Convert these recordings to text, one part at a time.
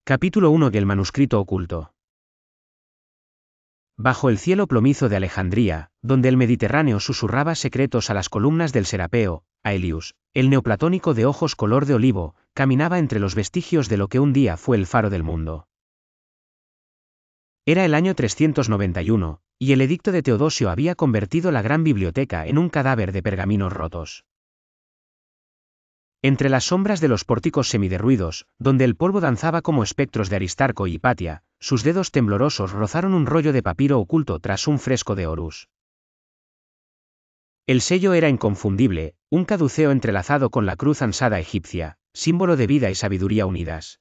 Capítulo 1 del manuscrito oculto. Bajo el cielo plomizo de Alejandría, donde el Mediterráneo susurraba secretos a las columnas del Serapeo, Aelius, el neoplatónico de ojos color de olivo, caminaba entre los vestigios de lo que un día fue el faro del mundo. Era el año 391, y el edicto de Teodosio había convertido la gran biblioteca en un cadáver de pergaminos rotos. Entre las sombras de los pórticos semiderruidos, donde el polvo danzaba como espectros de Aristarco y Hipatia, sus dedos temblorosos rozaron un rollo de papiro oculto tras un fresco de Horus. El sello era inconfundible, un caduceo entrelazado con la cruz ansada egipcia, símbolo de vida y sabiduría unidas.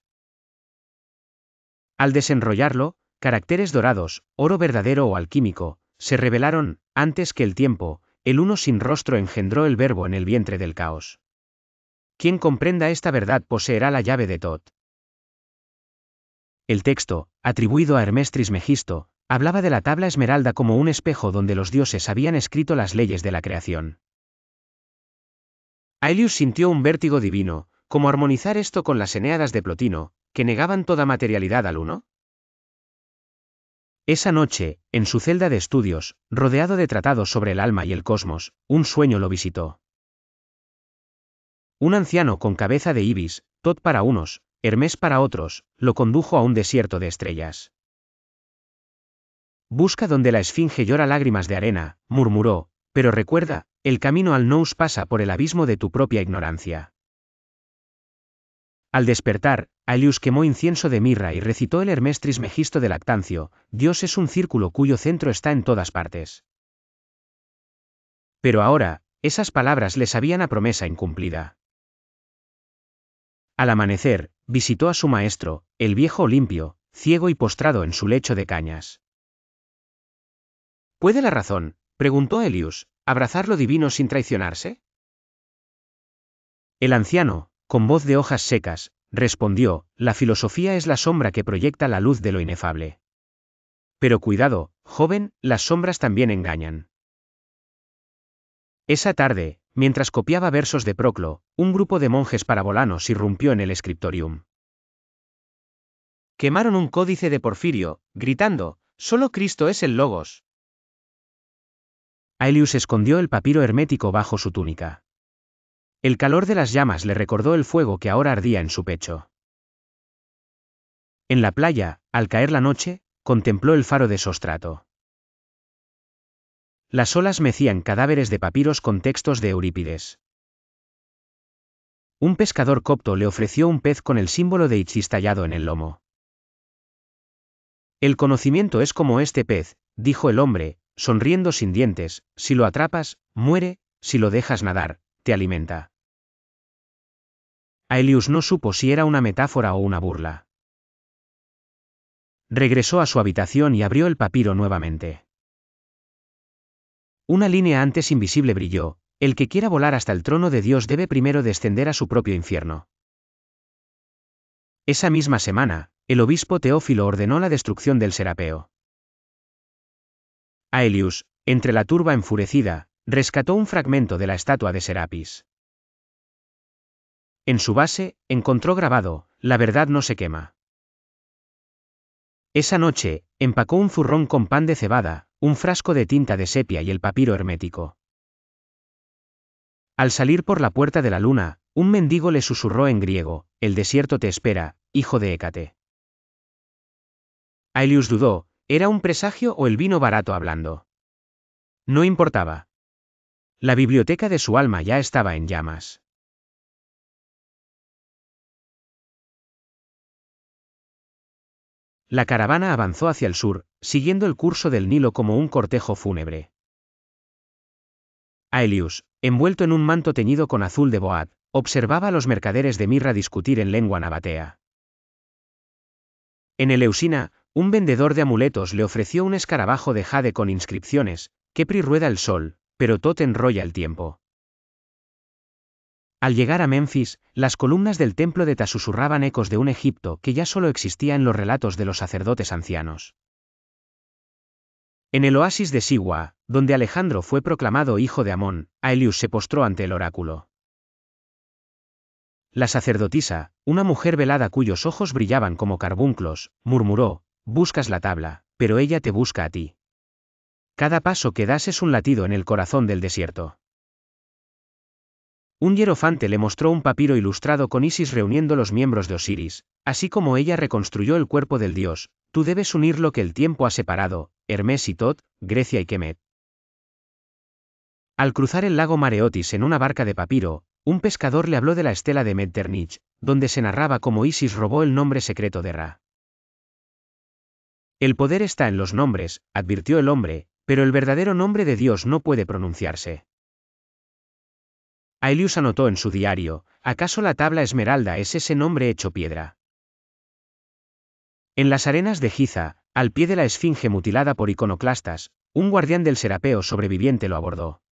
Al desenrollarlo, caracteres dorados, oro verdadero o alquímico, se revelaron, antes que el tiempo, el uno sin rostro engendró el verbo en el vientre del caos. Quien comprenda esta verdad poseerá la llave de Tot. El texto, atribuido a Hermes Trismegisto, hablaba de la tabla esmeralda como un espejo donde los dioses habían escrito las leyes de la creación. Aelius sintió un vértigo divino, como armonizar esto con las Eneadas de Plotino, que negaban toda materialidad al uno. Esa noche, en su celda de estudios, rodeado de tratados sobre el alma y el cosmos, un sueño lo visitó. Un anciano con cabeza de ibis, Tot para unos, Hermes para otros, lo condujo a un desierto de estrellas. Busca donde la esfinge llora lágrimas de arena, murmuró, pero recuerda, el camino al nous pasa por el abismo de tu propia ignorancia. Al despertar, Aelius quemó incienso de mirra y recitó el Hermes Trismegisto de Lactancio: Dios es un círculo cuyo centro está en todas partes. Pero ahora, esas palabras le sabían a promesa incumplida. Al amanecer, visitó a su maestro, el viejo Olimpio, ciego y postrado en su lecho de cañas. ¿Puede la razón, preguntó Aelius, abrazar lo divino sin traicionarse? El anciano, con voz de hojas secas, respondió: la filosofía es la sombra que proyecta la luz de lo inefable. Pero cuidado, joven, las sombras también engañan. Esa tarde, mientras copiaba versos de Proclo, un grupo de monjes parabolanos irrumpió en el scriptorium. Quemaron un códice de Porfirio, gritando: «Solo Cristo es el Logos». Aelius escondió el papiro hermético bajo su túnica. El calor de las llamas le recordó el fuego que ahora ardía en su pecho. En la playa, al caer la noche, contempló el faro de Sostrato. Las olas mecían cadáveres de papiros con textos de Eurípides. Un pescador copto le ofreció un pez con el símbolo de Ichthys tallado en el lomo. El conocimiento es como este pez, dijo el hombre, sonriendo sin dientes: si lo atrapas, muere; si lo dejas nadar, te alimenta. Aelius no supo si era una metáfora o una burla. Regresó a su habitación y abrió el papiro nuevamente. Una línea antes invisible brilló: el que quiera volar hasta el trono de Dios debe primero descender a su propio infierno. Esa misma semana, el obispo Teófilo ordenó la destrucción del Serapeo. Aelius, entre la turba enfurecida, rescató un fragmento de la estatua de Serapis. En su base, encontró grabado: la verdad no se quema. Esa noche, empacó un zurrón con pan de cebada, un frasco de tinta de sepia y el papiro hermético. Al salir por la puerta de la luna, un mendigo le susurró en griego: el desierto te espera, hijo de Hécate. Aelius dudó: ¿era un presagio o el vino barato hablando? No importaba. La biblioteca de su alma ya estaba en llamas. La caravana avanzó hacia el sur, siguiendo el curso del Nilo como un cortejo fúnebre. Aelius, envuelto en un manto teñido con azul de Boad, observaba a los mercaderes de mirra discutir en lengua nabatea. En Eleusina, un vendedor de amuletos le ofreció un escarabajo de jade con inscripciones: Kepri rueda el sol, pero Tot enrolla el tiempo. Al llegar a Memphis, las columnas del templo de Ta susurraban ecos de un Egipto que ya solo existía en los relatos de los sacerdotes ancianos. En el oasis de Siwa, donde Alejandro fue proclamado hijo de Amón, Aelius se postró ante el oráculo. La sacerdotisa, una mujer velada cuyos ojos brillaban como carbunclos, murmuró, buscas la tabla, pero ella te busca a ti. Cada paso que das es un latido en el corazón del desierto. Un hierofante le mostró un papiro ilustrado con Isis reuniendo los miembros de Osiris, así como ella reconstruyó el cuerpo del dios. Tú debes unir lo que el tiempo ha separado, Hermes y Tot, Grecia y Kemet. Al cruzar el lago Mareotis en una barca de papiro, un pescador le habló de la estela de Metternich, donde se narraba cómo Isis robó el nombre secreto de Ra. El poder está en los nombres, advirtió el hombre, pero el verdadero nombre de Dios no puede pronunciarse. Aelius anotó en su diario, ¿acaso la tabla esmeralda es ese nombre hecho piedra? En las arenas de Giza, al pie de la esfinge mutilada por iconoclastas, un guardián del Serapeo sobreviviente lo abordó.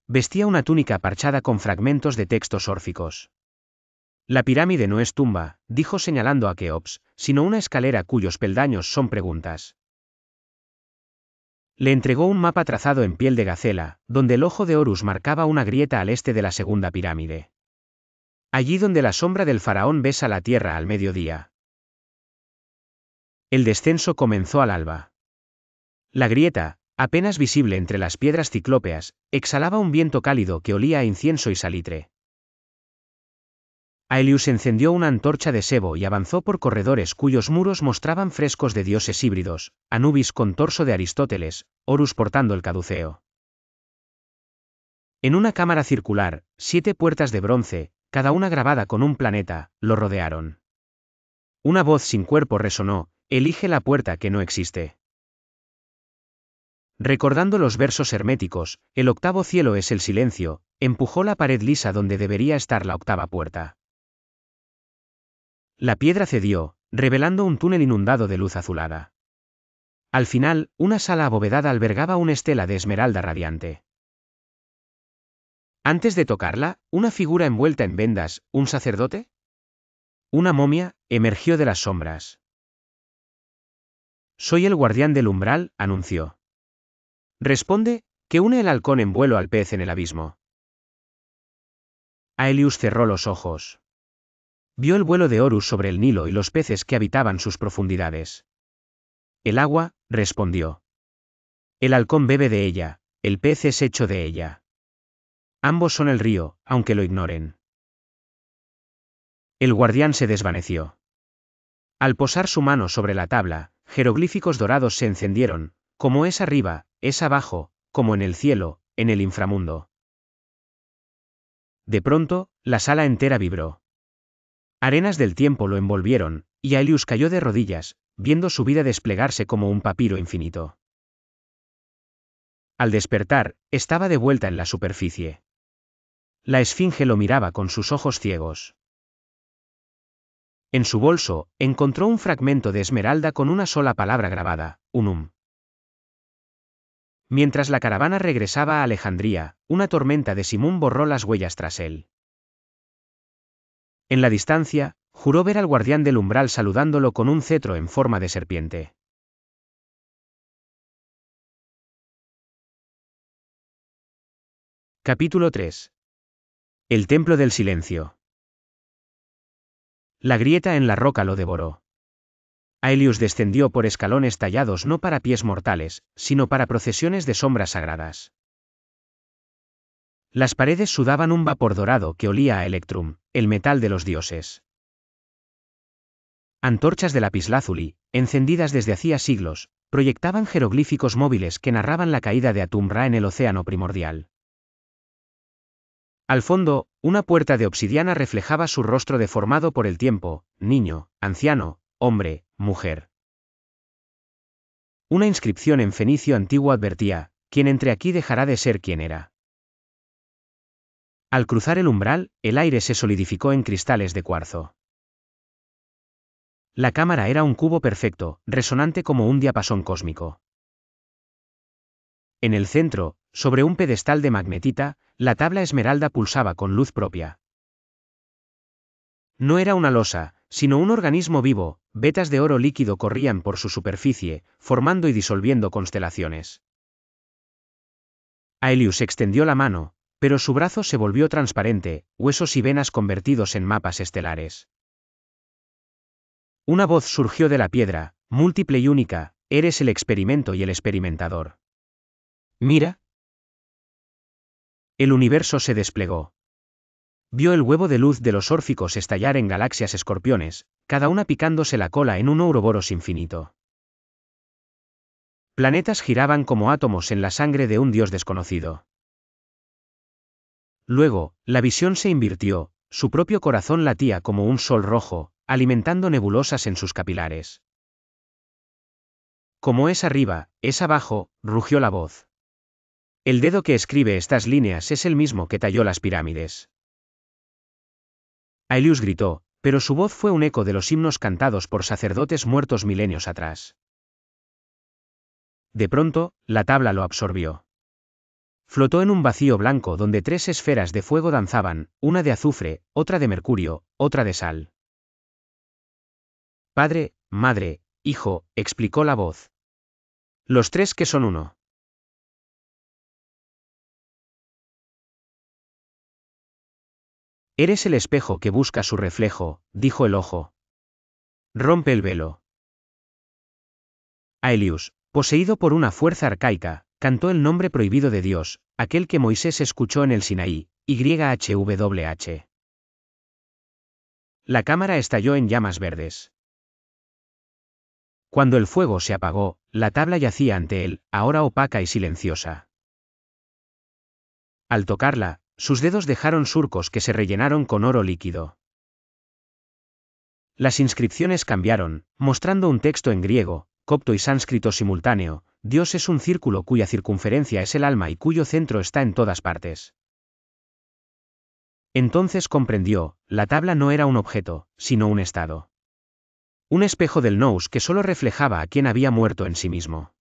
Vestía una túnica parchada con fragmentos de textos órficos. La pirámide no es tumba, dijo señalando a Keops, sino una escalera cuyos peldaños son preguntas. Le entregó un mapa trazado en piel de gacela, donde el ojo de Horus marcaba una grieta al este de la segunda pirámide. Allí donde la sombra del faraón besa la tierra al mediodía. El descenso comenzó al alba. La grieta, apenas visible entre las piedras ciclópeas, exhalaba un viento cálido que olía a incienso y salitre. Aelius encendió una antorcha de sebo y avanzó por corredores cuyos muros mostraban frescos de dioses híbridos, Anubis con torso de Aristóteles, Horus portando el caduceo. En una cámara circular, 7 puertas de bronce, cada una grabada con un planeta, lo rodearon. Una voz sin cuerpo resonó, elige la puerta que no existe. Recordando los versos herméticos, el octavo cielo es el silencio, empujó la pared lisa donde debería estar la octava puerta. La piedra cedió, revelando un túnel inundado de luz azulada. Al final, una sala abovedada albergaba una estela de esmeralda radiante. Antes de tocarla, una figura envuelta en vendas, ¿un sacerdote? Una momia, emergió de las sombras. Soy el guardián del umbral, anunció. Responde, que une el halcón en vuelo al pez en el abismo. Aelius cerró los ojos. Vio el vuelo de Horus sobre el Nilo y los peces que habitaban sus profundidades. El agua, respondió. El halcón bebe de ella, el pez es hecho de ella. Ambos son el río, aunque lo ignoren. El guardián se desvaneció. Al posar su mano sobre la tabla, jeroglíficos dorados se encendieron, como es arriba, es abajo, como en el cielo, en el inframundo. De pronto, la sala entera vibró. Arenas del tiempo lo envolvieron, y Aelius cayó de rodillas, viendo su vida desplegarse como un papiro infinito. Al despertar, estaba de vuelta en la superficie. La esfinge lo miraba con sus ojos ciegos. En su bolso, encontró un fragmento de esmeralda con una sola palabra grabada, unum. Mientras la caravana regresaba a Alejandría, una tormenta de Simún borró las huellas tras él. En la distancia, juró ver al guardián del umbral saludándolo con un cetro en forma de serpiente. Capítulo 3. El templo del silencio. La grieta en la roca lo devoró. Aelius descendió por escalones tallados no para pies mortales, sino para procesiones de sombras sagradas. Las paredes sudaban un vapor dorado que olía a electrum, el metal de los dioses. Antorchas de lapislázuli, encendidas desde hacía siglos, proyectaban jeroglíficos móviles que narraban la caída de Atum-Ra en el océano primordial. Al fondo, una puerta de obsidiana reflejaba su rostro deformado por el tiempo, niño, anciano, hombre, mujer. Una inscripción en fenicio antiguo advertía, quien entre aquí dejará de ser quien era. Al cruzar el umbral, el aire se solidificó en cristales de cuarzo. La cámara era un cubo perfecto, resonante como un diapasón cósmico. En el centro, sobre un pedestal de magnetita, la tabla esmeralda pulsaba con luz propia. No era una losa, sino un organismo vivo, vetas de oro líquido corrían por su superficie, formando y disolviendo constelaciones. Aelius extendió la mano, pero su brazo se volvió transparente, huesos y venas convertidos en mapas estelares. Una voz surgió de la piedra, múltiple y única: eres el experimento y el experimentador. Mira. El universo se desplegó. Vio el huevo de luz de los órficos estallar en galaxias escorpiones, cada una picándose la cola en un ouroboros infinito. Planetas giraban como átomos en la sangre de un dios desconocido. Luego, la visión se invirtió, su propio corazón latía como un sol rojo, alimentando nebulosas en sus capilares. Como es arriba, es abajo, rugió la voz. El dedo que escribe estas líneas es el mismo que talló las pirámides. Aelius gritó, pero su voz fue un eco de los himnos cantados por sacerdotes muertos milenios atrás. De pronto, la tabla lo absorbió. Flotó en un vacío blanco donde 3 esferas de fuego danzaban, una de azufre, otra de mercurio, otra de sal. Padre, madre, hijo, explicó la voz. Los 3 que son uno. Eres el espejo que busca su reflejo, dijo el ojo. Rompe el velo. Aelius, poseído por una fuerza arcaica, cantó el nombre prohibido de Dios, aquel que Moisés escuchó en el Sinaí, YHWH. La cámara estalló en llamas verdes. Cuando el fuego se apagó, la tabla yacía ante él, ahora opaca y silenciosa. Al tocarla, sus dedos dejaron surcos que se rellenaron con oro líquido. Las inscripciones cambiaron, mostrando un texto en griego, copto y sánscrito simultáneo: Dios es un círculo cuya circunferencia es el alma y cuyo centro está en todas partes. Entonces comprendió, la tabla no era un objeto, sino un estado. Un espejo del nous que solo reflejaba a quien había muerto en sí mismo.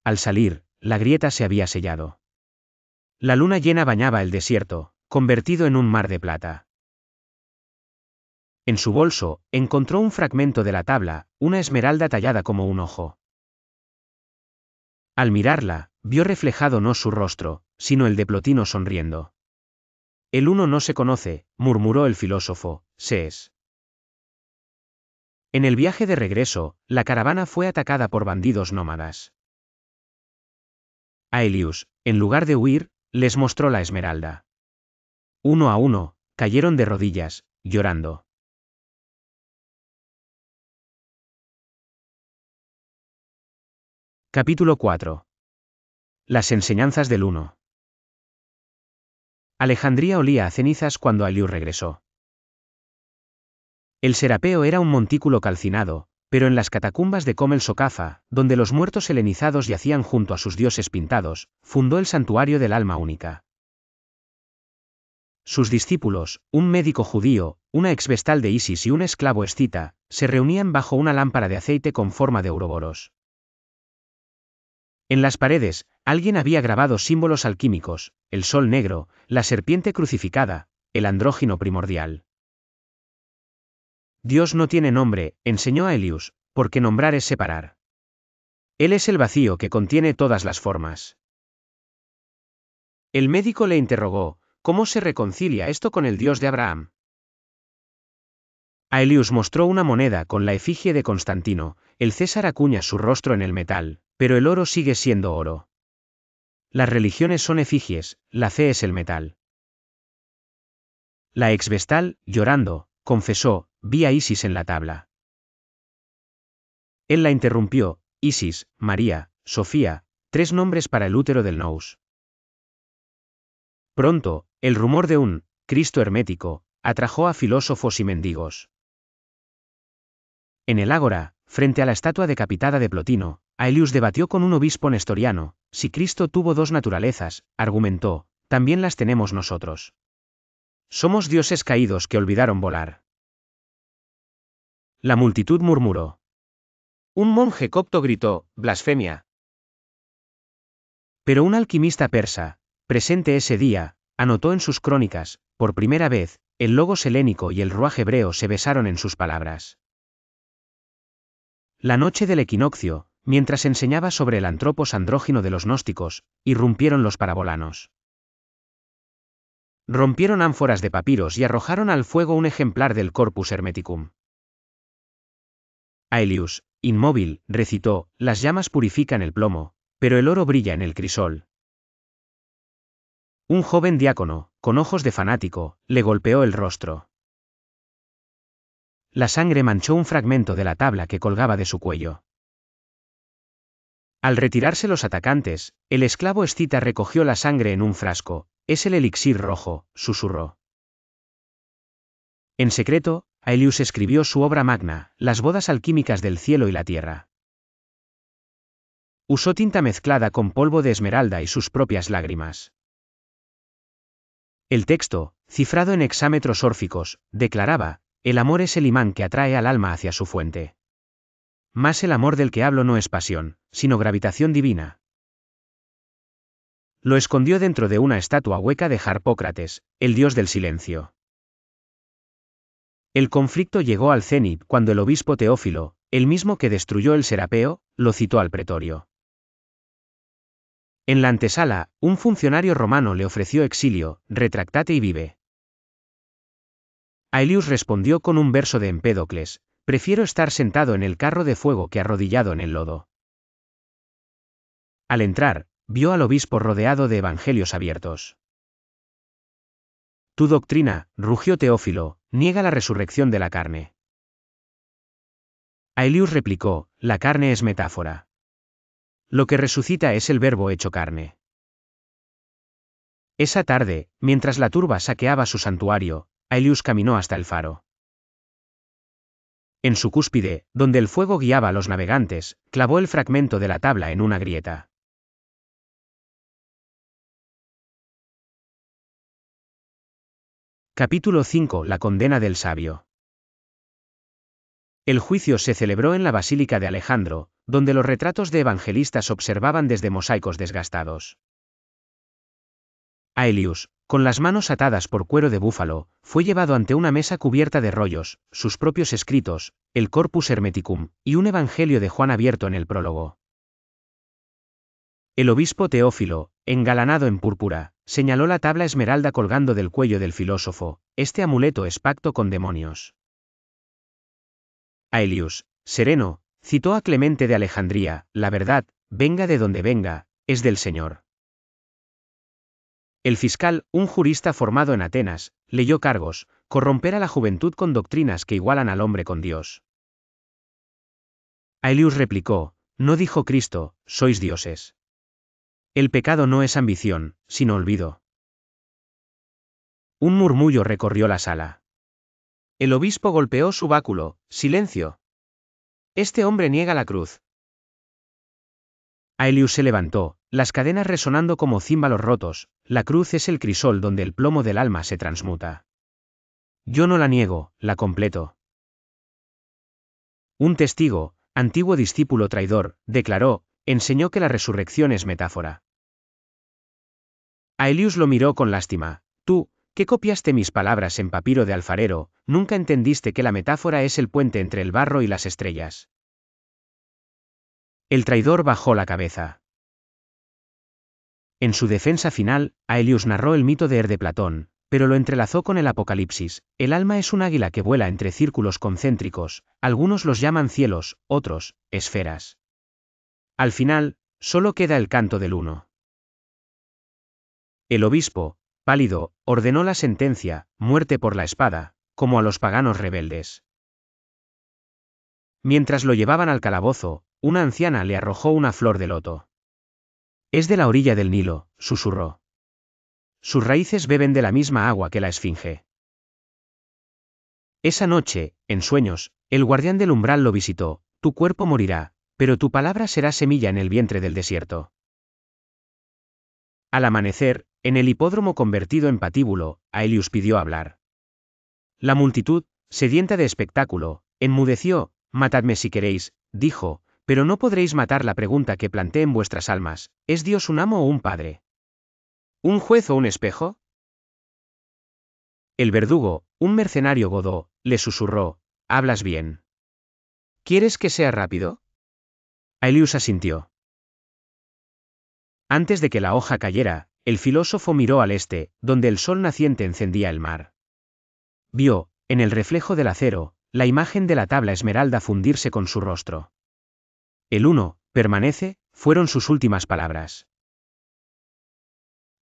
Al salir, la grieta se había sellado. La luna llena bañaba el desierto, convertido en un mar de plata. En su bolso, encontró un fragmento de la tabla, una esmeralda tallada como un ojo. Al mirarla, vio reflejado no su rostro, sino el de Plotino sonriendo. El uno no se conoce, murmuró el filósofo, se es. En el viaje de regreso, la caravana fue atacada por bandidos nómadas. Aelius, en lugar de huir, les mostró la esmeralda. Uno a uno, cayeron de rodillas, llorando. Capítulo 4. Las enseñanzas del uno. Alejandría olía a cenizas cuando Aelius regresó. El Serapeo era un montículo calcinado, pero en las catacumbas de Comel Socafa, donde los muertos helenizados yacían junto a sus dioses pintados, fundó el santuario del alma única. Sus discípulos, un médico judío, una exvestal de Isis y un esclavo escita, se reunían bajo una lámpara de aceite con forma de ouroboros. En las paredes, alguien había grabado símbolos alquímicos: el sol negro, la serpiente crucificada, el andrógino primordial. Dios no tiene nombre, enseñó Aelius, porque nombrar es separar. Él es el vacío que contiene todas las formas. El médico le interrogó: ¿cómo se reconcilia esto con el Dios de Abraham? Aelius mostró una moneda con la efigie de Constantino: el César acuña su rostro en el metal, pero el oro sigue siendo oro. Las religiones son efigies, la fe es el metal. La exvestal, llorando, confesó: vi a Isis en la tabla. Él la interrumpió: Isis, María, Sofía, 3 nombres para el útero del nous. Pronto, el rumor de un Cristo hermético atrajo a filósofos y mendigos. En el ágora, frente a la estatua decapitada de Plotino, Aelius debatió con un obispo nestoriano: si Cristo tuvo 2 naturalezas, argumentó, también las tenemos nosotros. Somos dioses caídos que olvidaron volar. La multitud murmuró. Un monje copto gritó: blasfemia. Pero un alquimista persa, presente ese día, anotó en sus crónicas: por primera vez, el logos helénico y el ruaj hebreo se besaron en sus palabras. La noche del equinoccio, Mientras enseñaba sobre el antropos andrógino de los gnósticos, irrumpieron los parabolanos. Rompieron ánforas de papiros y arrojaron al fuego un ejemplar del Corpus Hermeticum. Aelius, inmóvil, recitó: las llamas purifican el plomo, pero el oro brilla en el crisol. Un joven diácono, con ojos de fanático, le golpeó el rostro. La sangre manchó un fragmento de la tabla que colgaba de su cuello. Al retirarse los atacantes, el esclavo escita recogió la sangre en un frasco. Es el elixir rojo, susurró. En secreto, Aelius escribió su obra magna, Las bodas alquímicas del cielo y la tierra. Usó tinta mezclada con polvo de esmeralda y sus propias lágrimas. El texto, cifrado en hexámetros órficos, declaraba: el amor es el imán que atrae al alma hacia su fuente. Mas el amor del que hablo no es pasión, sino gravitación divina. Lo escondió dentro de una estatua hueca de Harpócrates, el dios del silencio. El conflicto llegó al cenit cuando el obispo Teófilo, el mismo que destruyó el Serapeo, lo citó al pretorio. En la antesala, un funcionario romano le ofreció exilio: retractate y vive. Aelius respondió con un verso de Empédocles: prefiero estar sentado en el carro de fuego que arrodillado en el lodo. Al entrar, vio al obispo rodeado de evangelios abiertos. Tu doctrina, rugió Teófilo, niega la resurrección de la carne. Aelius replicó: la carne es metáfora. Lo que resucita es el verbo hecho carne. Esa tarde, mientras la turba saqueaba su santuario, Aelius caminó hasta el faro. En su cúspide, donde el fuego guiaba a los navegantes, clavó el fragmento de la tabla en una grieta. Capítulo 5. La condena del sabio. El juicio se celebró en la Basílica de Alejandro, donde los retratos de evangelistas observaban desde mosaicos desgastados. Aelius, con las manos atadas por cuero de búfalo, fue llevado ante una mesa cubierta de rollos, sus propios escritos, el Corpus Hermeticum, y un evangelio de Juan abierto en el prólogo. El obispo Teófilo, engalanado en púrpura, señaló la tabla esmeralda colgando del cuello del filósofo: este amuleto es pacto con demonios. Aelius, sereno, citó a Clemente de Alejandría: la verdad, venga de donde venga, es del Señor. El fiscal, un jurista formado en Atenas, leyó cargos: corromper a la juventud con doctrinas que igualan al hombre con Dios. Aelius replicó: ¿no dijo Cristo, sois dioses? El pecado no es ambición, sino olvido. Un murmullo recorrió la sala. El obispo golpeó su báculo: silencio. Este hombre niega la cruz. Aelius se levantó, las cadenas resonando como címbalos rotos: la cruz es el crisol donde el plomo del alma se transmuta. Yo no la niego, la completo. Un testigo, antiguo discípulo traidor, declaró: enseñó que la resurrección es metáfora. Aelius lo miró con lástima: tú, que copiaste mis palabras en papiro de alfarero, nunca entendiste que la metáfora es el puente entre el barro y las estrellas. El traidor bajó la cabeza. En su defensa final, Aelius narró el mito de de Platón, pero lo entrelazó con el Apocalipsis: el alma es un águila que vuela entre círculos concéntricos, algunos los llaman cielos, otros, esferas. Al final, solo queda el canto del uno. El obispo, pálido, ordenó la sentencia: muerte por la espada, como a los paganos rebeldes. Mientras lo llevaban al calabozo, una anciana le arrojó una flor de loto. Es de la orilla del Nilo, susurró. Sus raíces beben de la misma agua que la esfinge. Esa noche, en sueños, el guardián del umbral lo visitó: tu cuerpo morirá, pero tu palabra será semilla en el vientre del desierto. Al amanecer, en el hipódromo convertido en patíbulo, Aelius pidió hablar. La multitud, sedienta de espectáculo, enmudeció: matadme si queréis, dijo, pero no podréis matar la pregunta que planté en vuestras almas: ¿es Dios un amo o un padre? ¿Un juez o un espejo? El verdugo, un mercenario godó, le susurró: hablas bien. ¿Quieres que sea rápido? Aelius asintió. Antes de que la hoja cayera, el filósofo miró al este, donde el sol naciente encendía el mar. Vio, en el reflejo del acero, la imagen de la tabla esmeralda fundirse con su rostro. El uno, permanece, fueron sus últimas palabras.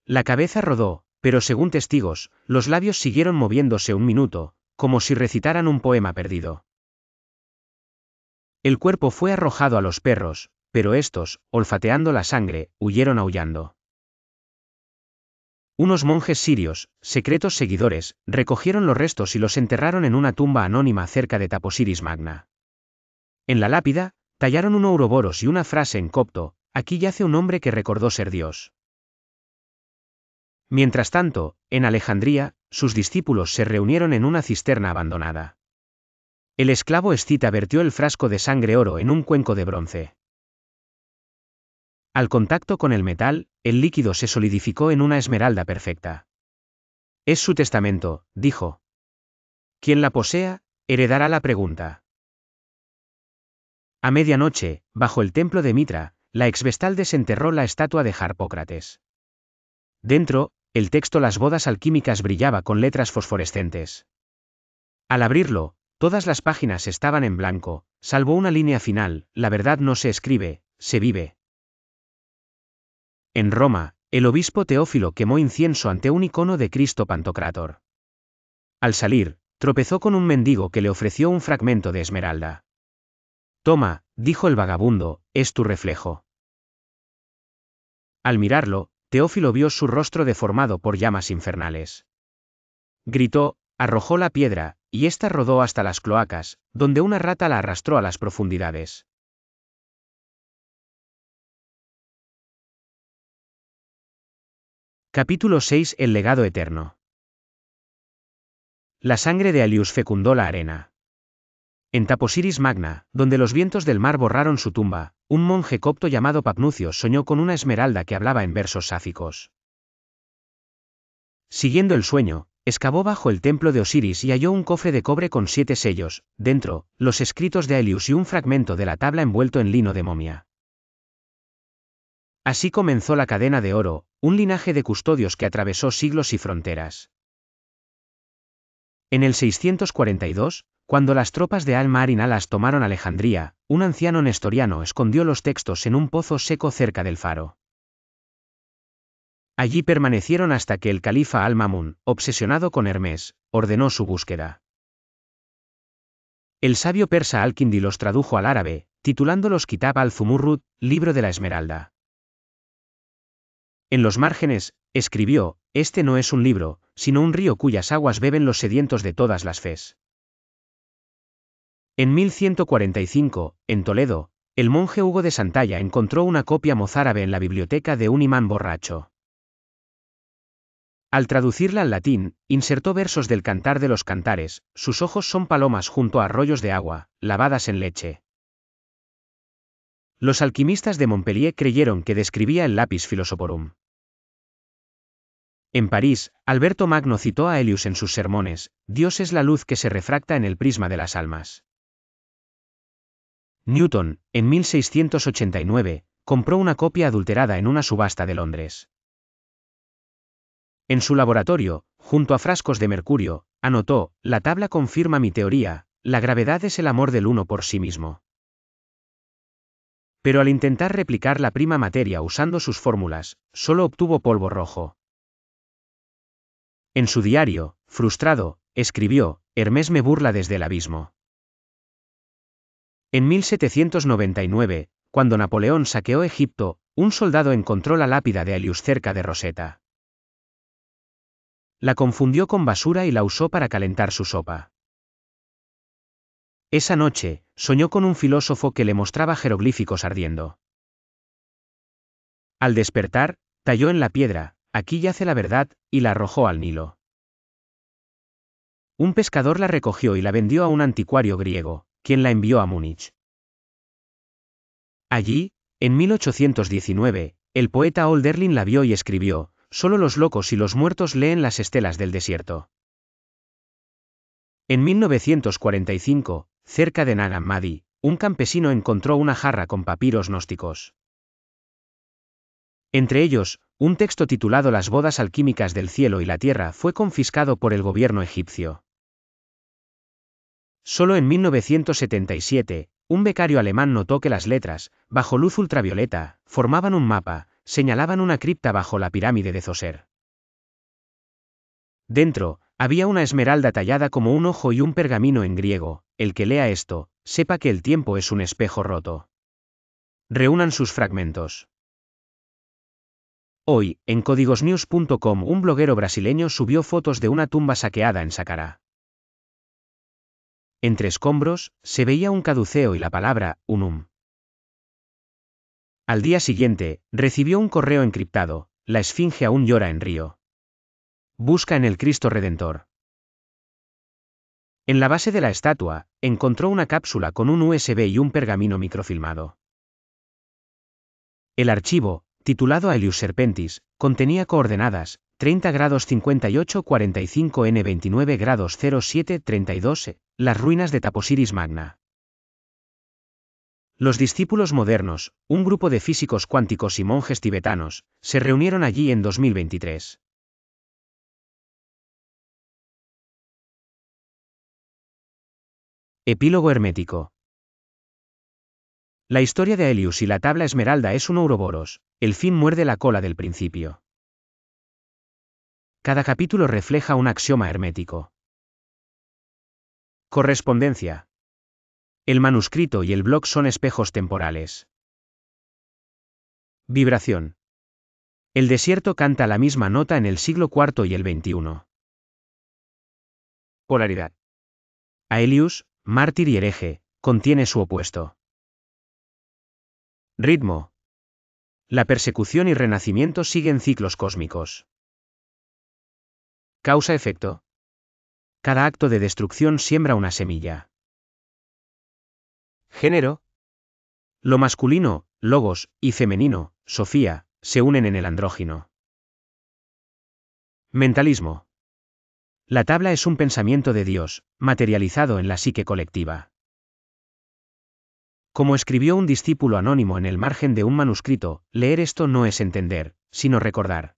La cabeza rodó, pero según testigos, los labios siguieron moviéndose un minuto, como si recitaran un poema perdido. El cuerpo fue arrojado a los perros, pero estos, olfateando la sangre, huyeron aullando. Unos monjes sirios, secretos seguidores, recogieron los restos y los enterraron en una tumba anónima cerca de Taposiris Magna. En la lápida, tallaron un ouroboros y una frase en copto: aquí yace un hombre que recordó ser Dios. Mientras tanto, en Alejandría, sus discípulos se reunieron en una cisterna abandonada. El esclavo escita vertió el frasco de sangre oro en un cuenco de bronce. Al contacto con el metal, el líquido se solidificó en una esmeralda perfecta. Es su testamento, dijo. Quien la posea, heredará la pregunta. A medianoche, bajo el templo de Mitra, la exvestal desenterró la estatua de Harpócrates. Dentro, el texto Las bodas alquímicas brillaba con letras fosforescentes. Al abrirlo, todas las páginas estaban en blanco, salvo una línea final: la verdad no se escribe, se vive. En Roma, el obispo Teófilo quemó incienso ante un icono de Cristo Pantocrátor. Al salir, tropezó con un mendigo que le ofreció un fragmento de esmeralda. Toma, dijo el vagabundo, es tu reflejo. Al mirarlo, Teófilo vio su rostro deformado por llamas infernales. Gritó, arrojó la piedra, y ésta rodó hasta las cloacas, donde una rata la arrastró a las profundidades. Capítulo 6. El legado eterno. La sangre de Aelius fecundó la arena. En Taposiris Magna, donde los vientos del mar borraron su tumba, un monje copto llamado Papnucio soñó con una esmeralda que hablaba en versos sáficos. Siguiendo el sueño, excavó bajo el templo de Osiris y halló un cofre de cobre con 7 sellos, dentro, los escritos de Aelius y un fragmento de la tabla envuelto en lino de momia. Así comenzó la cadena de oro, un linaje de custodios que atravesó siglos y fronteras. En el 642, cuando las tropas de Al-Marin Alas tomaron Alejandría, un anciano nestoriano escondió los textos en un pozo seco cerca del faro. Allí permanecieron hasta que el califa Al-Mamun, obsesionado con Hermes, ordenó su búsqueda. El sabio persa Al-Kindi los tradujo al árabe, titulándolos Kitab al-Zumurrud, libro de la esmeralda. En los márgenes, escribió: este no es un libro, sino un río cuyas aguas beben los sedientos de todas las fes. En 1145, en Toledo, el monje Hugo de Santalla encontró una copia mozárabe en la biblioteca de un imán borracho. Al traducirla al latín, insertó versos del Cantar de los Cantares: sus ojos son palomas junto a arroyos de agua, lavadas en leche. Los alquimistas de Montpellier creyeron que describía el Lapis Philosophorum. En París, Alberto Magno citó a Aelius en sus sermones: Dios es la luz que se refracta en el prisma de las almas. Newton, en 1689, compró una copia adulterada en una subasta de Londres. En su laboratorio, junto a frascos de mercurio, anotó: la tabla confirma mi teoría, la gravedad es el amor del uno por sí mismo. Pero al intentar replicar la prima materia usando sus fórmulas, solo obtuvo polvo rojo. En su diario, frustrado, escribió: Hermes me burla desde el abismo. En 1799, cuando Napoleón saqueó Egipto, un soldado encontró la lápida de Aelius cerca de Rosetta. La confundió con basura y la usó para calentar su sopa. Esa noche, soñó con un filósofo que le mostraba jeroglíficos ardiendo. Al despertar, talló en la piedra: aquí yace la verdad, y la arrojó al Nilo. Un pescador la recogió y la vendió a un anticuario griego, quien la envió a Múnich. Allí, en 1819, el poeta Hölderlin la vio y escribió: solo los locos y los muertos leen las estelas del desierto. En 1945, cerca de Nag Hammadi, un campesino encontró una jarra con papiros gnósticos. Entre ellos, un texto titulado Las bodas alquímicas del cielo y la tierra fue confiscado por el gobierno egipcio. Solo en 1977, un becario alemán notó que las letras, bajo luz ultravioleta, formaban un mapa, señalaban una cripta bajo la pirámide de Zoser. Dentro, había una esmeralda tallada como un ojo y un pergamino en griego. El que lea esto, sepa que el tiempo es un espejo roto. Reúnan sus fragmentos. Hoy, en códigosnews.com, un bloguero brasileño subió fotos de una tumba saqueada en Saqqará. Entre escombros, se veía un caduceo y la palabra, unum. Al día siguiente, recibió un correo encriptado: la esfinge aún llora en Río. Busca en el Cristo Redentor. En la base de la estatua, encontró una cápsula con un USB y un pergamino microfilmado. El archivo, titulado Aelius Serpentis, contenía coordenadas: 30 grados 58 45 n 29 grados 07 32, las ruinas de Taposiris Magna. Los discípulos modernos, un grupo de físicos cuánticos y monjes tibetanos, se reunieron allí en 2023. Epílogo hermético. La historia de Aelius y la tabla esmeralda es un ouroboros, el fin muerde la cola del principio. Cada capítulo refleja un axioma hermético. Correspondencia. El manuscrito y el blog son espejos temporales. Vibración. El desierto canta la misma nota en el siglo IV y el XXI. Polaridad. Aelius, mártir y hereje, contiene su opuesto. Ritmo. La persecución y renacimiento siguen ciclos cósmicos. Causa-efecto. Cada acto de destrucción siembra una semilla. Género. Lo masculino, logos, y femenino, Sofía, se unen en el andrógino. Mentalismo. La tabla es un pensamiento de Dios, materializado en la psique colectiva. Como escribió un discípulo anónimo en el margen de un manuscrito, leer esto no es entender, sino recordar.